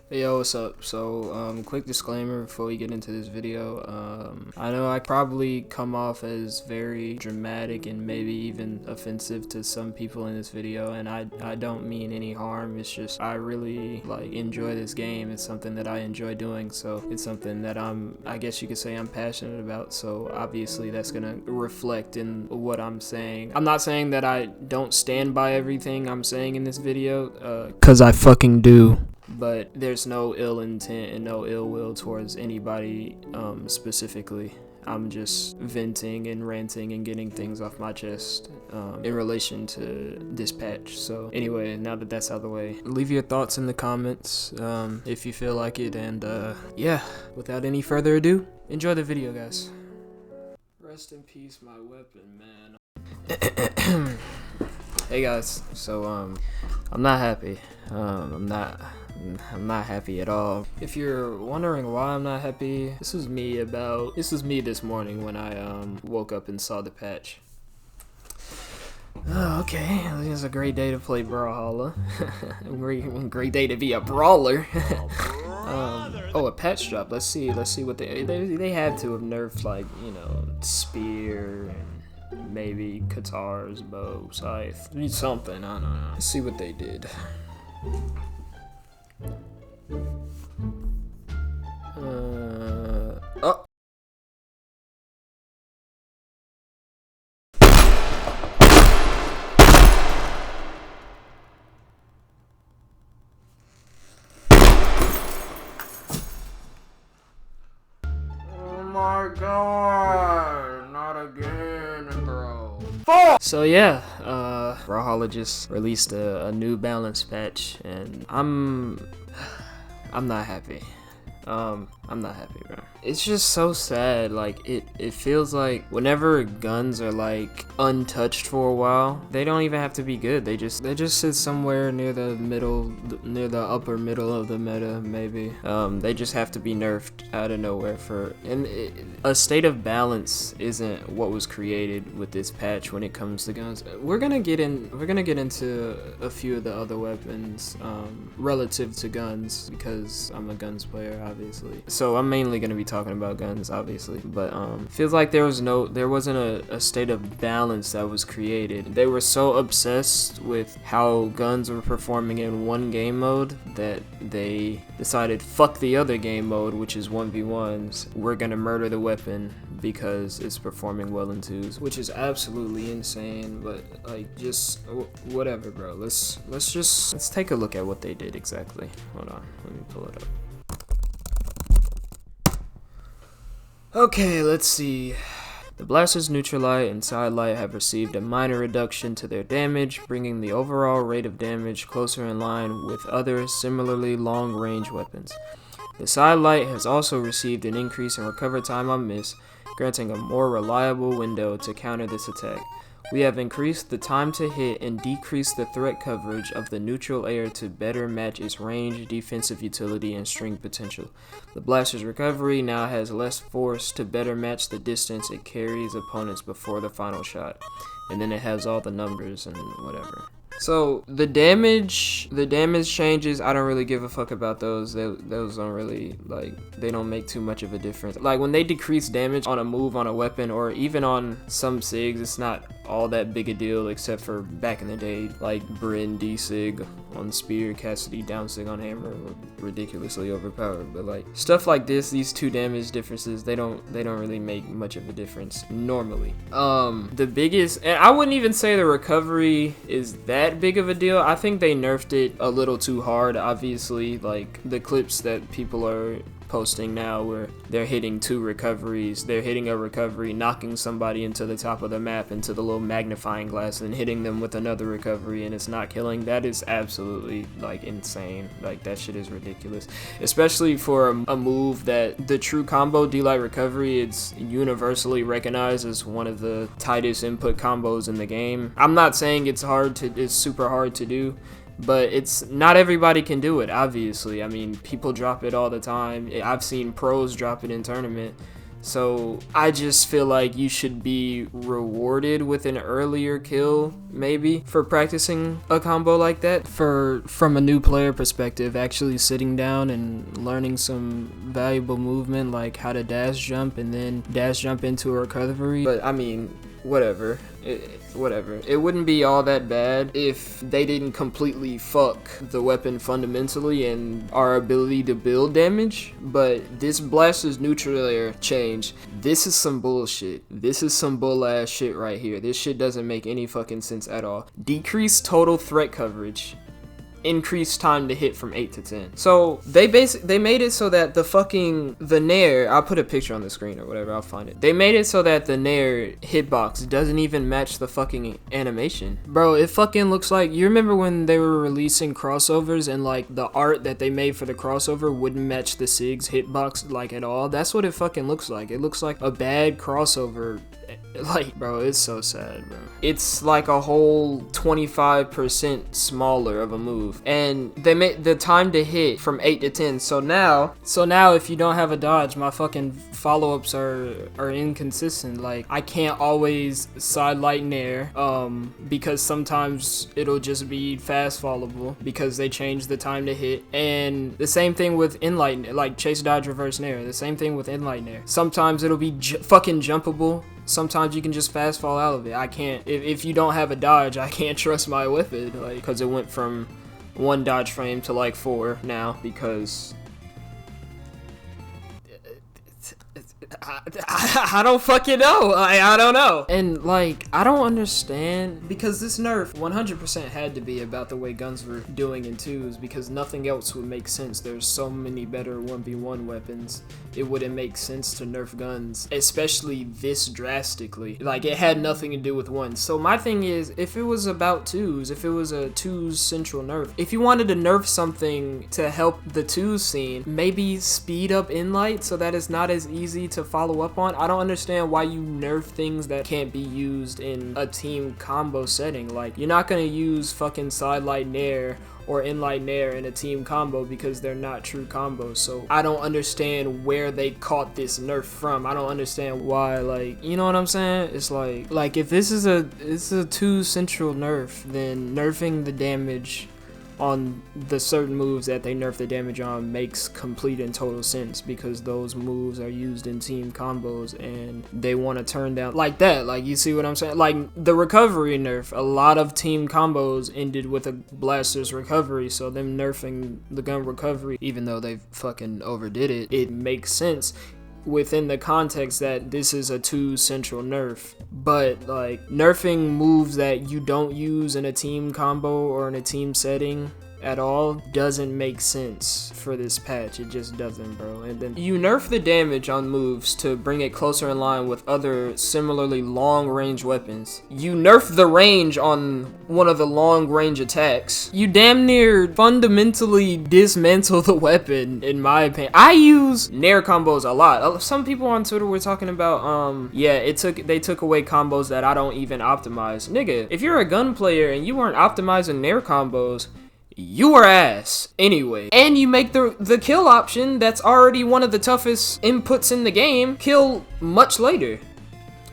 Hey, yo, what's up? So, quick disclaimer before we get into this video. I know I probably come off as very dramatic and maybe even offensive to some people in this video, and I don't mean any harm. It's just I really enjoy this game. It's something that I enjoy doing, so it's something that I guess you could say I'm passionate about. So obviously that's gonna reflect in what I'm saying. I'm not saying that I don't stand by everything I'm saying in this video, 'cause I fucking do. But there's no ill intent and no ill will towards anybody specifically. I'm just venting and ranting and getting things off my chest in relation to this patch. So anyway, now that that's out of the way, leave your thoughts in the comments if you feel like it. And yeah, without any further ado, enjoy the video, guys. Rest in peace, my weapon, man. Hey guys, so I'm not happy. I'm not happy at all. If you're wondering why I'm not happy, this was me this morning when I woke up and saw the patch. Oh, okay, it's a great day to play brawlhalla. great day to be a brawler. Oh, a patch drop. Let's see what they had to have nerfed, spear and maybe katars, bow, scythe, something. I don't know. Let's see what they did. Oh. Oh my god, not again, bro. So yeah, brawlhalla just released a new balance patch, and I'm not happy. I'm not happy, bro. It's just so sad. It feels like whenever guns are untouched for a while, they don't even have to be good. They just sit somewhere near the middle, near the upper middle of the meta, maybe. They just have to be nerfed out of nowhere a state of balance isn't what was created with this patch when it comes to guns. We're gonna get into a few of the other weapons relative to guns because I'm a guns player, obviously. So I'm mainly gonna be talking about guns, obviously, but feels like there wasn't a state of balance that was created. They were so obsessed with how guns were performing in one game mode that they decided, fuck the other game mode, which is 1v1s. We're gonna murder the weapon because it's performing well in 2s, which is absolutely insane. But just whatever, bro. Let's take a look at what they did exactly. Hold on, let me pull it up. Okay, let's see. The blaster's neutral light and side light have received a minor reduction to their damage, bringing the overall rate of damage closer in line with other similarly long-range weapons. The side light has also received an increase in recover time on miss, granting a more reliable window to counter this attack. We have increased the time to hit and decreased the threat coverage of the neutral air to better match its range, defensive utility, and string potential. The blaster's recovery now has less force to better match the distance it carries opponents before the final shot. And then it has all the numbers and whatever. So the damage changes, I don't really give a fuck about those. Those don't really, they don't make too much of a difference. When they decrease damage on a move on a weapon or even on some SIGs, it's not all that big a deal, except for back in the day, Bryn D-Sig on Spear, Cassidy down sig on Hammer were ridiculously overpowered. But stuff like this, these two damage differences, they don't really make much of a difference normally. The biggest, and I wouldn't even say the recovery is that big of a deal. I think they nerfed it a little too hard. Obviously, the clips that people are posting now where they're hitting 2 recoveries, they're hitting a recovery, knocking somebody into the top of the map into the little magnifying glass, and hitting them with another recovery, and it's not killing. That is absolutely insane. That shit is ridiculous, especially for a move that the true combo D-Light recovery, it's universally recognized as one of the tightest input combos in the game. I'm not saying it's super hard to do, but it's not everybody can do it, obviously. I mean, people drop it all the time. I've seen pros drop it in tournament. So I just feel like you should be rewarded with an earlier kill, maybe, for practicing a combo like that. From a new player perspective, actually sitting down and learning some valuable movement, like how to dash jump and then dash jump into a recovery. But I mean, whatever. It wouldn't be all that bad if they didn't completely fuck the weapon fundamentally and our ability to build damage. But this Blaster's neutral layer change, this is some bullshit. This is some bull ass shit right here. This shit doesn't make any fucking sense at all. Decrease total threat coverage. Increased time to hit from 8 to 10. So they made it so that the Nair, I'll put a picture on the screen or whatever, I'll find it. They made it so that the Nair hitbox doesn't even match the fucking animation. Bro, it fucking looks like, you remember when they were releasing crossovers and like the art that they made for the crossover wouldn't match the Sig's hitbox like at all? That's what it fucking looks like. It looks like a bad crossover. Like, bro, it's so sad, bro. It's like a whole 25% smaller of a move. And they made the time to hit from 8 to 10. So now if you don't have a dodge, my fucking follow-ups are inconsistent. Like, I can't always side light Nair, because sometimes it'll just be fast fallable because they changed the time to hit. And the same thing with inlight, like chase dodge reverse Nair. The same thing with inlight Nair. Sometimes it'll be fucking jumpable. Sometimes you can just fast fall out of it. I can't, if you don't have a dodge, I can't trust my weapon, like, because it went from 1 dodge frame to like 4 now, because I don't fucking know. I don't know. And like, I don't understand, because this nerf 100% had to be about the way guns were doing in 2s, because nothing else would make sense. There's so many better 1v1 weapons. It wouldn't make sense to nerf guns, especially this drastically. Like, it had nothing to do with 1s. So my thing is, if it was about 2s, if it was a 2s central nerf, if you wanted to nerf something to help the 2s scene, maybe speed up inlight so that it's not as easy to follow up on. I don't understand why you nerf things that can't be used in a team combo setting. Like, you're not gonna use fucking sidelight Nair or inlight Nair in a team combo because they're not true combos. So I don't understand where they caught this nerf from. I don't understand why, like, you know what I'm saying? It's like if this is a 2 central nerf, then nerfing the damage on the certain moves that they nerf the damage on makes complete and total sense, because those moves are used in team combos and they want to turn down like that. Like, you see what I'm saying? Like the recovery nerf, a lot of team combos ended with a Blaster's recovery, so them nerfing the gun recovery, even though they fucking overdid it, it makes sense within the context that this is a 2 central nerf. But like, nerfing moves that you don't use in a team combo or in a team setting at all doesn't make sense for this patch. It just doesn't, bro. And then you nerf the damage on moves to bring it closer in line with other similarly long range weapons. You nerf the range on one of the long range attacks. You damn near fundamentally dismantle the weapon, in my opinion. I use Nair combos a lot. Some people on Twitter were talking about, yeah, they took away combos that I don't even optimize. Nigga, if you're a gun player and you weren't optimizing Nair combos, you are ass anyway. And you make the kill option, that's already one of the toughest inputs in the game, kill much later.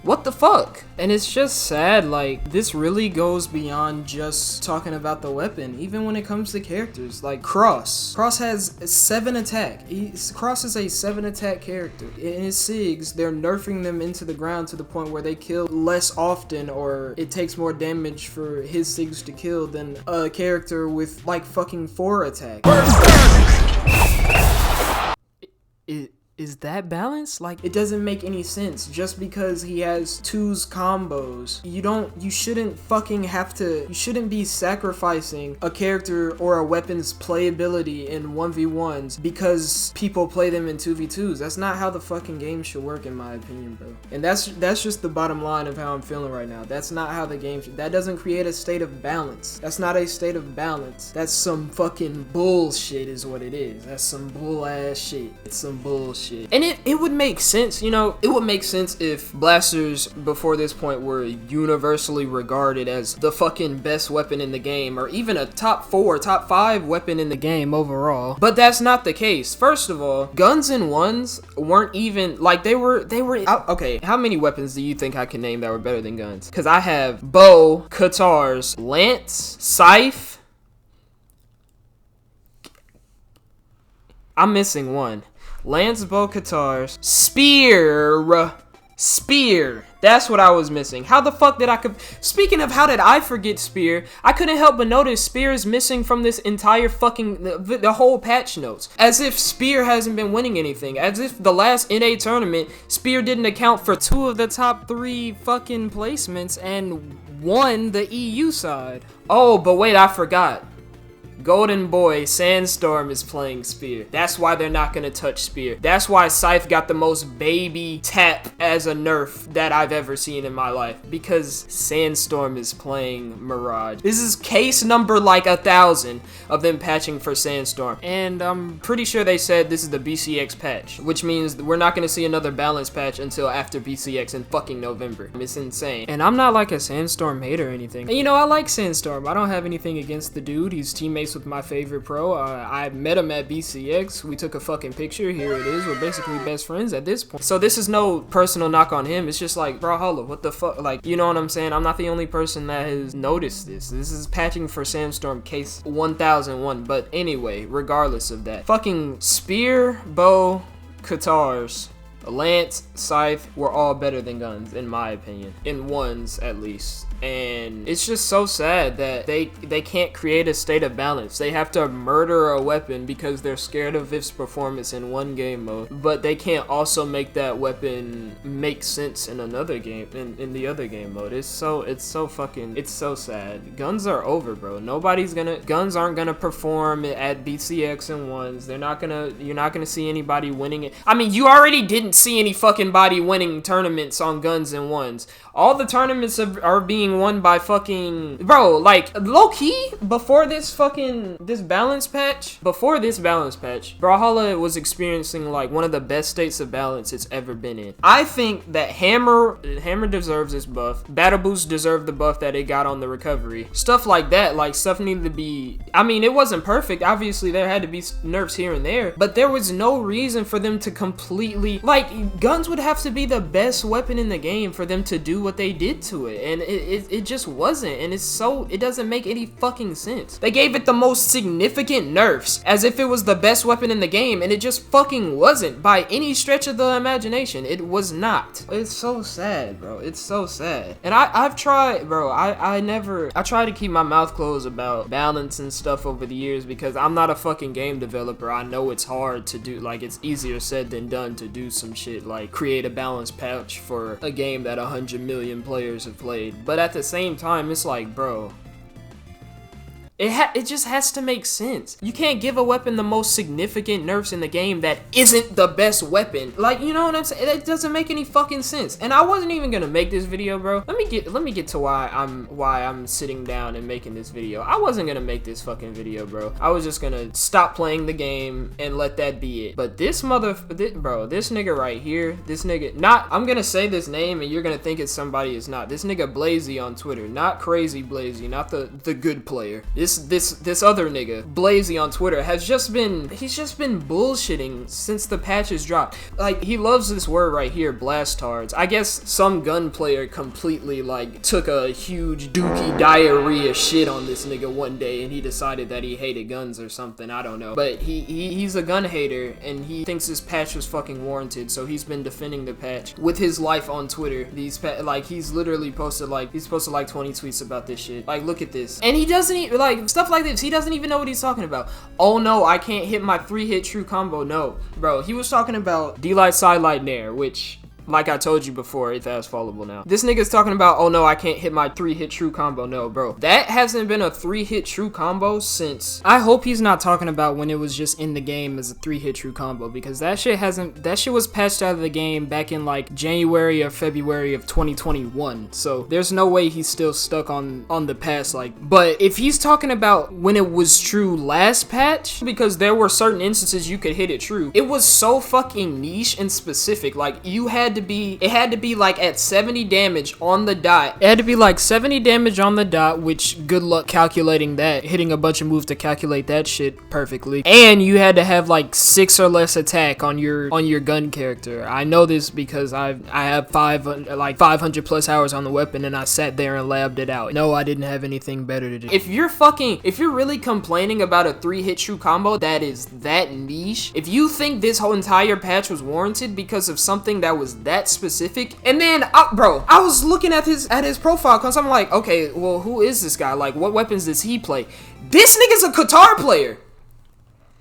What the fuck? And it's just sad, like, this really goes beyond just talking about the weapon. Even when it comes to characters, like Cross has 7 attack. Cross is a 7 attack character. In his SIGs, they're nerfing them into the ground to the point where they kill less often, or it takes more damage for his SIGs to kill than a character with like fucking 4 attack. Is that balanced? Like, it doesn't make any sense. Just because he has 2's combos, you shouldn't be sacrificing a character or a weapon's playability in 1v1s because people play them in 2v2s. That's not how the fucking game should work, in my opinion, bro. And that's just the bottom line of how I'm feeling right now. That's not how the game should. That doesn't create a state of balance. That's not a state of balance. That's some fucking bullshit is what it is. That's some bull ass shit. It's some bullshit. shit. And it would make sense, you know, it would make sense if blasters before this point were universally regarded as the fucking best weapon in the game, or even a top 4, top 5 weapon in the game overall. But that's not the case. First of all, guns and ones weren't even, like, they were okay, how many weapons do you think I can name that were better than guns? Because I have bow, katars, lance, scythe. I'm missing one. Lance, bow, katars, spear. That's what I was missing. How the fuck did speaking of how did I forget spear, I couldn't help but notice spear is missing from this entire fucking, the whole patch notes. As if spear hasn't been winning anything. As if the last NA tournament, spear didn't account for 2 of the top 3 fucking placements and won the EU side. Oh, but wait, I forgot. Golden Boy Sandstorm is playing Spear. That's why they're not gonna touch Spear. That's why Scythe got the most baby tap as a nerf that I've ever seen in my life, because Sandstorm is playing Mirage. This is case number like 1,000 of them patching for Sandstorm, and I'm pretty sure they said this is the BCX patch, which means we're not gonna see another balance patch until after BCX in fucking November. It's insane. And I'm not like a Sandstorm hater or anything. And you know, I like Sandstorm. I don't have anything against the dude. He's teammates with my favorite pro. I met him at BCX. We took a fucking picture. Here it is. We're basically best friends at this point. So this is no personal knock on him. It's just like, brawlhalla, what the fuck? Like, you know what I'm saying? I'm not the only person that has noticed this. This is patching for Sandstorm case 1001. But anyway, regardless of that, fucking spear, bow, katars, lance, scythe were all better than guns, in my opinion. In ones, at least. And it's just so sad that they can't create a state of balance. They have to murder a weapon because they're scared of its performance in one game mode, but they can't also make that weapon make sense in another game, in the other game mode. It's so sad. Guns are over, bro. Guns aren't gonna perform at BCX and ones. You're not gonna see anybody winning it. I mean, you already didn't see any fucking body winning tournaments on guns and ones. All the tournaments are being won by fucking, bro, like, low-key, before this balance patch, Brawlhalla was experiencing, like, one of the best states of balance it's ever been in. I think that Hammer deserves this buff. Battle Boost deserved the buff that it got on the recovery. Stuff like that, like, stuff needed to be, I mean, it wasn't perfect. Obviously, there had to be nerfs here and there, but there was no reason for them to completely, like, guns would have to be the best weapon in the game for them to do what they did to it, and it just wasn't, and it doesn't make any fucking sense. They gave it the most significant nerfs as if it was the best weapon in the game, and it just fucking wasn't by any stretch of the imagination. It was not. It's so sad, bro. It's so sad. And I've tried, bro, I try to keep my mouth closed about balance and stuff over the years because I'm not a fucking game developer. I know it's hard to do, like, it's easier said than done to do some shit like create a balance patch for a game that 100 million players have played, but at the same time, it's like, bro, it just has to make sense. You can't give a weapon the most significant nerfs in the game that isn't the best weapon. Like, you know what I'm saying? It doesn't make any fucking sense. And I wasn't even gonna make this video, bro. Let me get to why I'm sitting down and making this video. I wasn't gonna make this fucking video, bro. I was just gonna stop playing the game and let that be it. But this bro, this nigga right here, I'm gonna say this name and you're gonna think it's somebody it's not. This nigga Blazy on Twitter, not Crazy Blazy, not the good player. This other nigga, Blazy on Twitter, he's just been bullshitting since the patches dropped. Like, he loves this word right here, blastards. I guess some gun player completely, like, took a huge dookie diarrhea shit on this nigga one day and he decided that he hated guns or something, I don't know. But he's a gun hater and he thinks this patch was fucking warranted, so he's been defending the patch with his life on Twitter. He's literally posted like 20 tweets about this shit. Like, look at this. And he doesn't even, like, stuff like this, he doesn't even know what he's talking about. Oh no, I can't hit my 3-hit true combo. No, bro, he was talking about D-Light, Sidelight, Nair, which Like I told you before, it's fast fallable now. This nigga's talking about, oh no, I can't hit my 3-hit true combo. No, bro. That hasn't been a 3-hit true combo since... I hope he's not talking about when it was just in the game as a 3-hit true combo, because that shit was patched out of the game back in like January or February of 2021. So there's no way he's still stuck on the past, like, but if he's talking about when it was true last patch, because there were certain instances you could hit it true, it was so fucking niche and specific. Like, it had to be like at 70 damage on the dot. It had to be like 70 damage on the dot, which good luck calculating that, hitting a bunch of moves to calculate that shit perfectly. And you had to have like 6 or less attack on your gun character. I know this because I have 500 plus hours on the weapon, and I sat there and labbed it out. No, I didn't have anything better to do. If you're really complaining about a 3-hit true combo that is that niche, if you think this whole entire patch was warranted because of something that was that specific, and then bro, I was looking at his profile because I'm like, okay, well, who is this guy? Like, what weapons does he play? This nigga's a guitar player.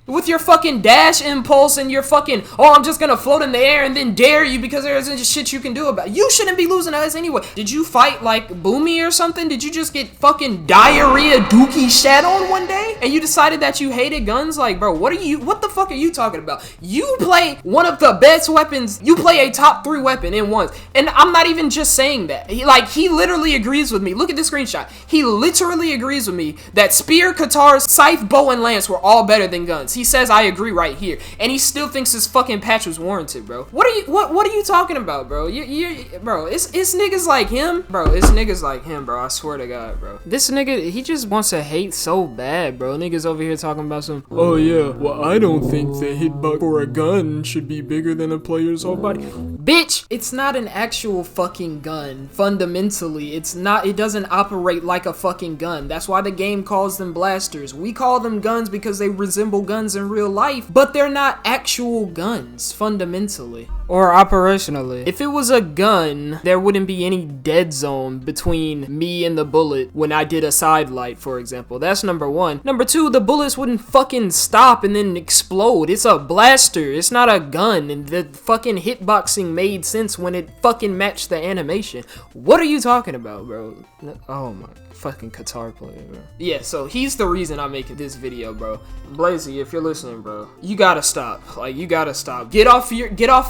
With your fucking dash impulse and your fucking, oh, I'm just gonna float in the air and then dare you because there isn't shit you can do about it. You shouldn't be losing to us anyway. Did you fight like Boomy or something? Did you just get fucking diarrhea dookie shat on one day and you decided that you hated guns? Like, bro, what the fuck are you talking about? You play one of the best weapons. You play a top 3 weapon in once. And I'm not even just saying that. He literally agrees with me. Look at this screenshot. He literally agrees with me that spear, katars, scythe, bow, and lance were all better than guns. He says I agree right here, and he still thinks this fucking patch was warranted, bro. What are you talking about, bro? Bro, it's niggas like him, bro. It's niggas like him, bro. I swear to God, bro. This nigga, he just wants to hate so bad, bro. Niggas over here talking about some, oh yeah, well, I don't think the hitbox for a gun should be bigger than a player's whole body. Bitch, it's not an actual fucking gun. Fundamentally, it's not. It doesn't operate like a fucking gun. That's why the game calls them blasters. We call them guns because they resemble guns in real life, but they're not actual guns, fundamentally. Or operationally. If it was a gun, there wouldn't be any dead zone between me and the bullet when I did a side light, for example. That's number 1. Number 2, the bullets wouldn't fucking stop and then explode. It's a blaster. It's not a gun. And the fucking hitboxing made sense when it fucking matched the animation. What are you talking about, bro? Oh my fucking guitar player, bro. Yeah, so he's the reason I'm making this video, bro. Blazy, if you're listening, bro, you gotta stop. Like, you gotta stop. Get off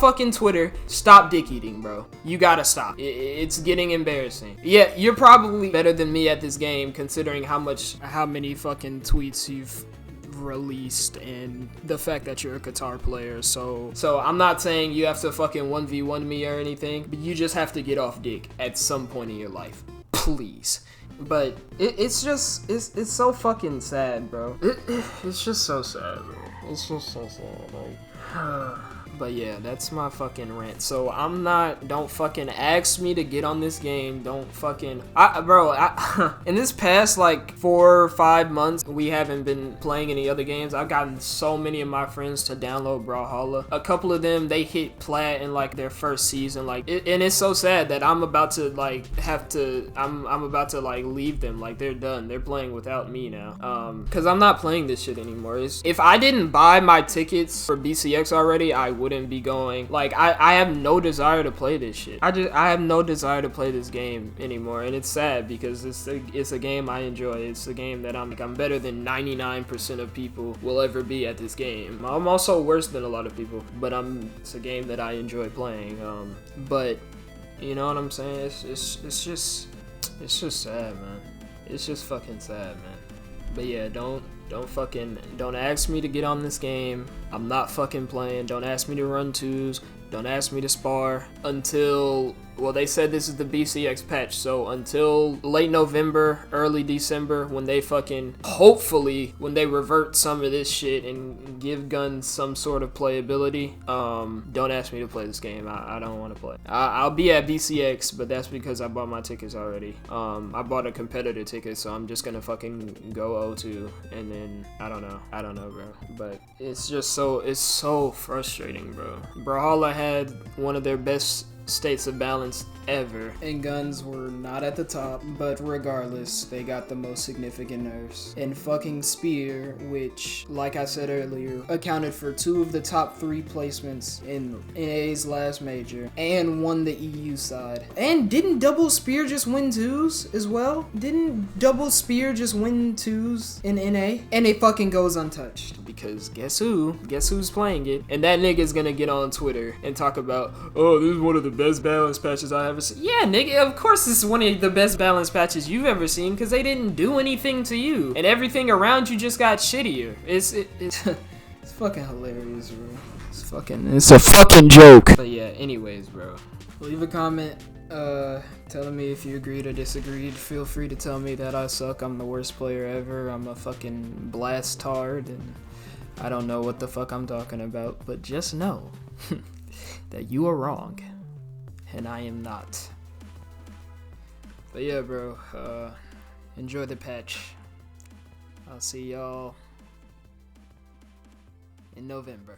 fucking Twitter. Stop dick eating, bro. You gotta stop. It's getting embarrassing. Yeah, you're probably better than me at this game, considering how many fucking tweets you've released and the fact that you're a guitar player. So I'm not saying you have to fucking 1v1 me or anything, but you just have to get off dick at some point in your life, please. But it's so fucking sad, bro. It's just so sad, bro. It's just so sad, like. But yeah, that's my fucking rant. So don't fucking ask me to get on this game. Don't fucking, in this past like 4 or 5 months, we haven't been playing any other games. I've gotten so many of my friends to download Brawlhalla. A couple of them, they hit plat in like their first season. Like, and it's so sad that I'm about to like I'm about to like leave them. Like, they're done. They're playing without me now. Cause I'm not playing this shit anymore. If I didn't buy my tickets for BCX already, I wouldn't be going. Like, I have no desire to play this shit. I have no desire to play this game anymore, and it's sad because it's a game I enjoy. It's a game that I'm better than 99% of people will ever be at this game. I'm also worse than a lot of people, but it's a game that I enjoy playing. But you know what I'm saying? It's just sad, man. It's just fucking sad, man. But yeah, don't ask me to get on this game. I'm not fucking playing. Don't ask me to run 2s. Don't ask me to spar until, well, they said this is the BCX patch, so until late November, early December, when they fucking, hopefully, when they revert some of this shit and give guns some sort of playability, don't ask me to play this game. I don't want to play. I'll be at BCX, but that's because I bought my tickets already. I bought a competitor ticket, so I'm just gonna fucking go O2, and then, I don't know, bro. But it's so frustrating, bro. Brawlhalla had one of their best states of balance ever. And guns were not at the top, but regardless, they got the most significant nerfs. And fucking Spear, which, like I said earlier, accounted for 2 of the top 3 placements in NA's last major, and won the EU side. And didn't Double Spear just win 2s as well? Didn't Double Spear just win 2s in NA? And it fucking goes untouched. Because guess who? Guess who's playing it? And that nigga's gonna get on Twitter and talk about, oh, this is one of the best balance patches I ever seen. Yeah, nigga, of course this is one of the best balance patches you've ever seen, because they didn't do anything to you. And everything around you just got shittier. It's It's fucking hilarious, bro. it's a fucking joke. But yeah, anyways, bro. Leave a comment telling me if you agreed or disagreed. Feel free to tell me that I suck, I'm the worst player ever, I'm a fucking blast-tard, and I don't know what the fuck I'm talking about, but just know that you are wrong, and I am not. But yeah, bro, enjoy the patch. I'll see y'all in November.